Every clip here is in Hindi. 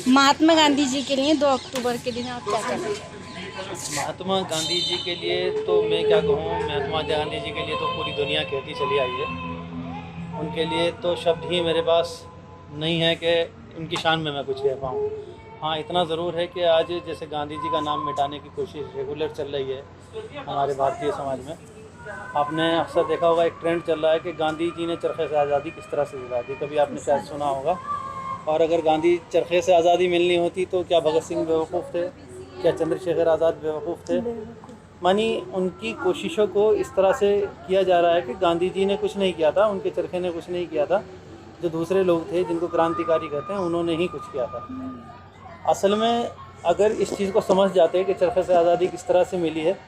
महात्मा गांधी जी के लिए 2 अक्टूबर के दिन आप क्या करेंगे? महात्मा गांधी जी के लिए तो मैं क्या कहूँ, महात्मा गांधी जी के लिए तो पूरी दुनिया कहती चली आई है। उनके लिए तो शब्द ही मेरे पास नहीं है कि उनकी शान में मैं कुछ कह पाऊँ। हाँ, इतना ज़रूर है कि आज जैसे गांधी जी का नाम मिटाने की कोशिश रेगुलर चल रही है हमारे भारतीय समाज में। आपने अक्सर देखा होगा, एक ट्रेंड चल रहा है कि गांधी जी ने चरखे से आज़ादी किस तरह से दिला दी, कभी आपने शायद सुना होगा। और अगर गांधी चरखे से आज़ादी मिलनी होती तो क्या भगत सिंह बेवकूफ़ थे, क्या चंद्रशेखर आज़ाद बेवकूफ़ थे? मानी उनकी कोशिशों को इस तरह से किया जा रहा है कि गांधी जी ने कुछ नहीं किया था, उनके चरखे ने कुछ नहीं किया था, जो दूसरे लोग थे जिनको क्रांतिकारी कहते हैं उन्होंने ही कुछ किया था। असल में अगर इस चीज़ को समझ जाते कि चरखे से आज़ादी किस तरह से मिली है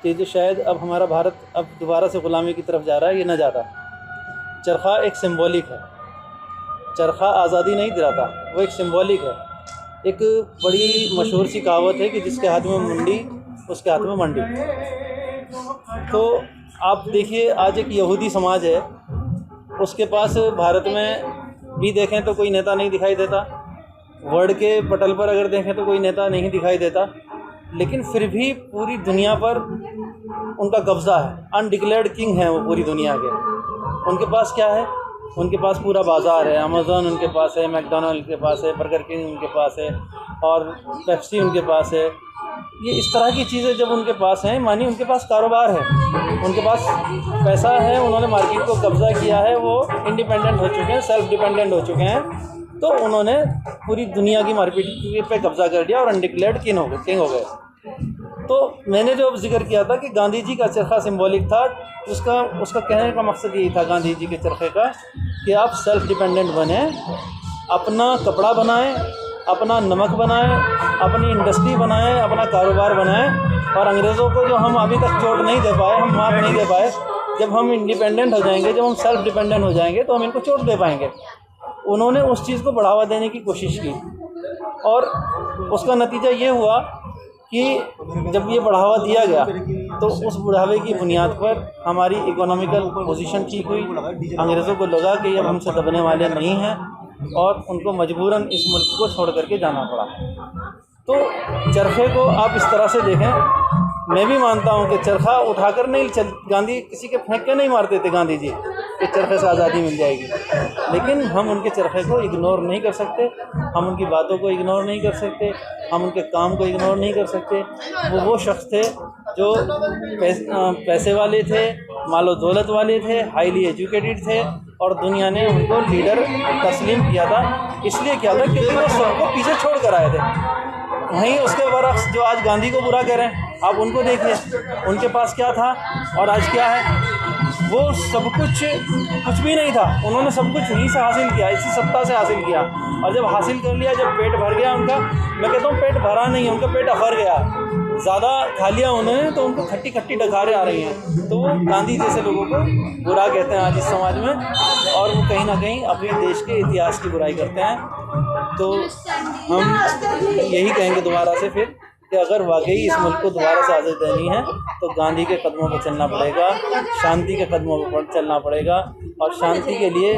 तो जो शायद अब हमारा भारत अब दोबारा से ग़ुलामी की तरफ जा रहा है, ये न जाता। चरखा एक सिंबॉलिक है, चरखा आज़ादी नहीं दिलाता, वो एक सिंबॉलिक है। एक बड़ी मशहूर सी कहावत है कि जिसके हाथ में मुंडी उसके हाथ में मंडी। तो आप देखिए, आज एक यहूदी समाज है, उसके पास भारत में भी देखें तो कोई नेता नहीं दिखाई देता, वर्ल्ड के पटल पर अगर देखें तो कोई नेता नहीं दिखाई देता, लेकिन फिर भी पूरी दुनिया पर उनका कब्ज़ा है। अनडिक्लेयर्ड किंग हैं वो पूरी दुनिया के। उनके पास क्या है? उनके पास पूरा बाज़ार है, अमेज़ॉन उनके पास है, मैकडॉनल्ड उनके पास है, बर्गर किंग उनके पास है और पेप्सी उनके पास है। ये इस तरह की चीज़ें जब उनके पास हैं, मानी उनके पास कारोबार है, उनके पास पैसा है, उन्होंने मार्केट को कब्ज़ा किया है, वो इंडिपेंडेंट हो चुके हैं, सेल्फ डिपेंडेंट हो चुके हैं, तो उन्होंने पूरी दुनिया की मार्केट पे कब्ज़ा कर दिया और अनडिक्लेयर्ड किंग हो गए। तो मैंने जो जिक्र किया था कि गांधी जी का चरखा सिंबॉलिक था, उसका कहने का मकसद यही था गांधी जी के चरखे का कि आप सेल्फ डिपेंडेंट बने, अपना कपड़ा बनाएं, अपना नमक बनाएं, अपनी इंडस्ट्री बनाएं, अपना कारोबार बनाएं। और अंग्रेज़ों को जो हम अभी तक चोट नहीं दे पाए, हम मात नहीं दे पाए, जब हम इंडिपेंडेंट हो जाएंगे, जब हम सेल्फ डिपेंडेंट हो जाएंगे तो हम इनको चोट दे पाएंगे। उन्होंने उस चीज़ को बढ़ावा देने की कोशिश की और उसका नतीजा ये हुआ कि जब ये बढ़ावा दिया गया तो उस बढ़ावे की बुनियाद पर हमारी इकोनॉमिकल पोजीशन ठीक हुई। अंग्रेज़ों को लगा कि अब हमसे दबने वाले नहीं हैं और उनको मजबूरन इस मुल्क को छोड़ करके जाना पड़ा। तो चरखे को आप इस तरह से देखें, मैं भी मानता हूँ कि चरखा उठाकर नहीं गांधी किसी के फेंक के नहीं मारते थे गांधी जी कि चरखे से आज़ादी मिल जाएगी, लेकिन हम उनके चरखे को इग्नोर नहीं कर सकते, हम उनकी बातों को इग्नोर नहीं कर सकते, हम उनके काम को इग्नोर नहीं कर सकते। वो शख्स थे जो पैसे वाले थे, मालो दौलत वाले थे, हाईली एजुकेटेड थे और दुनिया ने उनको लीडर तस्लीम किया था। इसलिए किया था क्योंकि वो सबको पीछे छोड़ कर आए थे। वहीं उसके बरक्स जो आज गांधी को बुरा कह रहे हैं, आप उनको देखिए, उनके पास क्या था और आज क्या है। वो सब कुछ भी नहीं था, उन्होंने सब कुछ यहीं से हासिल किया, इसी सत्ता से हासिल किया। और जब हासिल कर लिया, जब पेट भर गया उनका, मैं कहता हूँ पेट भरा नहीं है, उनका पेट अफर गया, ज़्यादा खा लिया उन्होंने तो उनको खट्टी खट्टी डकारें आ रही हैं। तो वो गांधी जैसे लोगों को बुरा कहते हैं आज इस समाज में, और वो कहीं ना कहीं अपने देश के इतिहास की बुराई करते हैं। तो हम यही कहेंगे दोबारा से फिर कि अगर वाकई इस मुल्क को दोबारा से आज़ादी देनी है तो गांधी के कदमों पर चलना पड़ेगा, शांति के कदमों पर चलना पड़ेगा। और शांति के लिए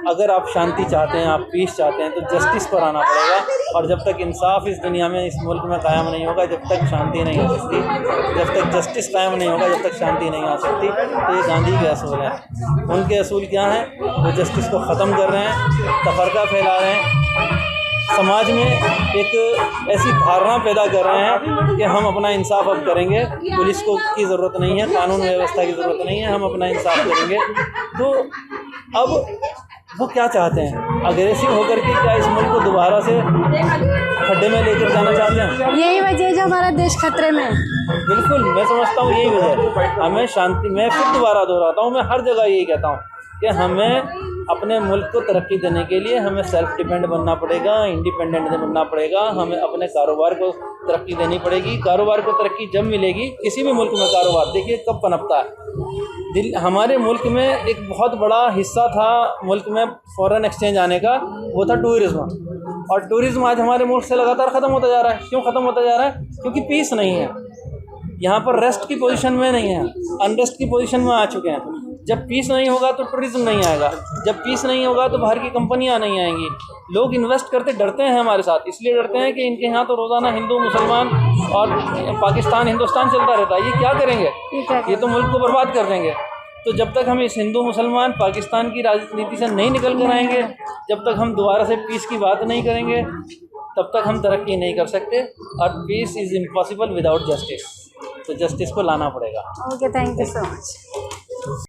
अगर आप शांति चाहते हैं, आप पीस चाहते हैं, तो जस्टिस पर आना पड़ेगा। और जब तक इंसाफ इस दुनिया में, इस मुल्क में कायम नहीं होगा, जब तक शांति नहीं हो सकती, जब तक जस्टिस कायम नहीं होगा, जब तक शांति नहीं आ सकती। तो ये गांधी के असूल हैं। उनके असूल क्या हैं? वो जस्टिस को ख़त्म कर रहे हैं, तफरका फैला रहे हैं, समाज में एक ऐसी धारणा पैदा कर रहे हैं कि हम अपना इंसाफ अब करेंगे, पुलिस को की ज़रूरत नहीं है, कानून व्यवस्था की ज़रूरत नहीं है, हम अपना इंसाफ करेंगे। तो अब वो क्या चाहते हैं? अग्रेसिव होकर के क्या इस मुल्क को दोबारा से खड्डे में लेकर जाना चाहते हैं? यही वजह है जो हमारा देश खतरे में है। बिल्कुल, मैं समझता हूँ यही वजह है। हमें शांति, मैं फिर दोबारा दोहराता हूँ, मैं हर जगह यही कहता हूँ कि हमें अपने मुल्क को तरक्की देने के लिए हमें सेल्फ डिपेंड बनना पड़ेगा, इंडिपेंडेंट बनना पड़ेगा, हमें अपने कारोबार को तरक्की देनी पड़ेगी। कारोबार को तरक्की जब मिलेगी, किसी भी मुल्क में कारोबार देखिए कब पनपता है। हमारे मुल्क में एक बहुत बड़ा हिस्सा था मुल्क में फॉरेन एक्सचेंज आने का, वो था टूरिज़्म। और टूरिज़्म आज हमारे मुल्क से लगातार ख़त्म होता जा रहा है। क्यों ख़त्म होता जा रहा है? क्योंकि पीस नहीं है, यहाँ पर रेस्ट की पोजीशन में नहीं है, अनरेस्ट की पोजीशन में आ चुके हैं। जब पीस नहीं होगा तो टूरिज्म नहीं आएगा, जब पीस नहीं होगा तो बाहर की कंपनियां नहीं आएंगी। लोग इन्वेस्ट करते डरते हैं हमारे साथ, इसलिए डरते हैं कि इनके यहाँ तो रोज़ाना हिंदू मुसलमान और पाकिस्तान हिंदुस्तान चलता रहता है, ये क्या करेंगे, ये तो मुल्क को बर्बाद कर देंगे। तो जब तक हम इस हिंदू मुसलमान पाकिस्तान की राजनीति से नहीं निकल कर आएंगे, जब तक हम दोबारा से पीस की बात नहीं करेंगे, तब तक हम तरक्की नहीं कर सकते। और peace is impossible without justice, तो जस्टिस को लाना पड़ेगा। Okay, thank you so much.